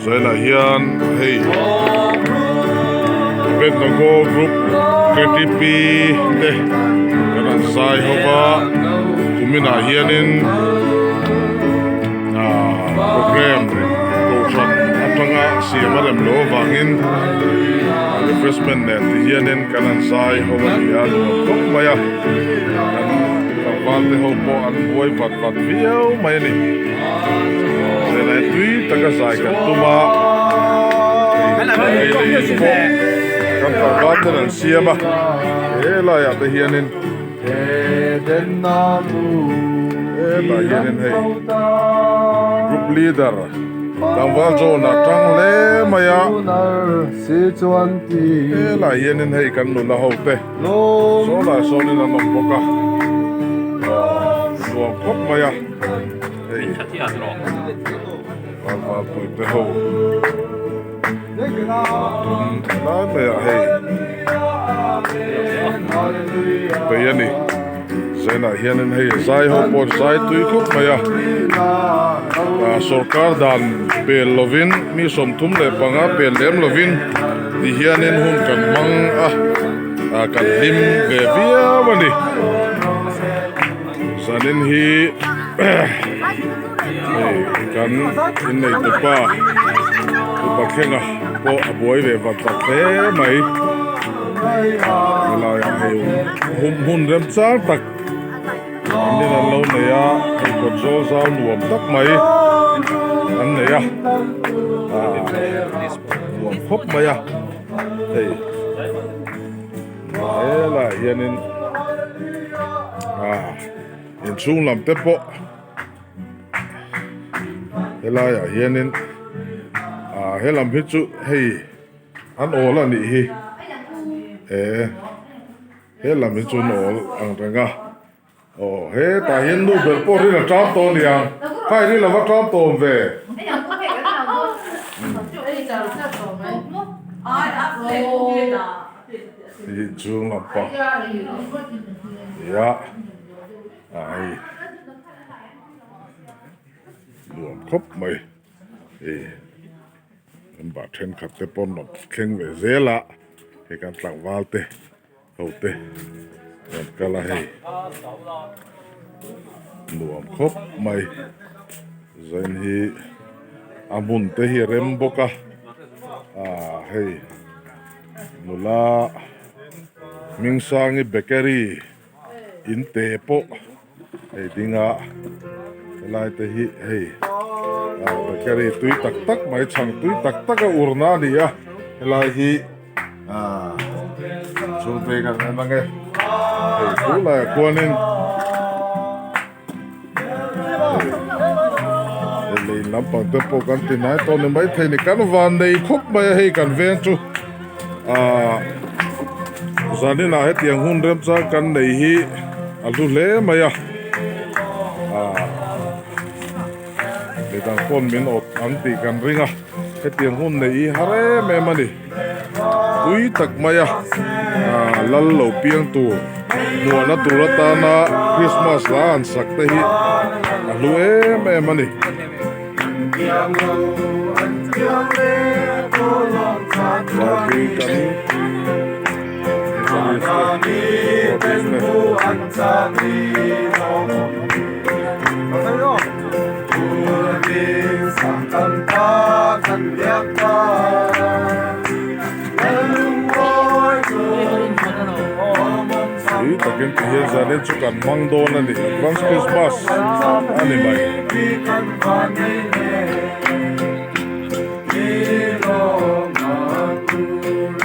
Zai là hiền hey bên nó go group KTP đây cái là sai hova chúng mình là hiền in program cầu chọn thằng á xem mà làm lỗ vàng in refreshment này thì hiền in cái là sai hova hiền không mày à thằng van thì hậu bộ ăn vui vặt vặt video mày này đây là tuy tất cả sai cái tụi mà cái thằng van thì là xem mà thế là ya thì hiền in là hiền in hay group leader đang vào chỗ na trăng lẽ mày à thế là hiền in hay cần nụ là hậu tệ số nên là nông bốc à số cốc mày à hey vào tuổi tệ hậu đó mày à hey bây giờ này sẽ là hiện nay hay sai học một sai tuy khúc mày à सरकार दान पेल लोविन मी somthum le panga pel lem lovin ti hianin hun kan mang kan lim ve via mani sanin hi kan in nei tu pa khenga po aboi ve vat tak te mai la ya hay hun rem sa tak anh nên là lâu này á thì còn số sao nuông tắc mấy anh này á nuông khóc mấy á thì thế là hiện nên hiện xuống làm tép bộ thế là hiện nên thế làm hết chú hey anh ổ là nị hi thế làm hết chú ổ ăn trăng à thế ta hiện nu về po đi là trao tôn đi à phải đi là bắt trao tôn về thì trường làm pa ya ai luồng khóc mày em bảo trên khắp te pon nó khen về dễ lạ thì can tặng vào te hậu te cái là hay nuông khóc mày dân hi amun te hi rem boka hay nula ming sangi bakery in te po hay dinga lai te hi hay bakery tui tak tak mai chang tui tak tak a urna ni a lai hi chu te kan na nge cú là quan nên lấy lắm bằng tập bộ căn tin này tôi nên mấy thầy này cán van đây khúc mấy hay cần ven chú giờ này là hết tiền hun rem ra căn này hi lu lẽ mày để thằng con mình ột ăn tì cần ring hết tiền hun này hare mẹ mà đi túi tắc mày lal lo piang tu mùa na tu ra ta na Christmas la an sak te hi lu em ani la bi ta ken ti hian za nen chu kan mang don ani advance Christmas ani mai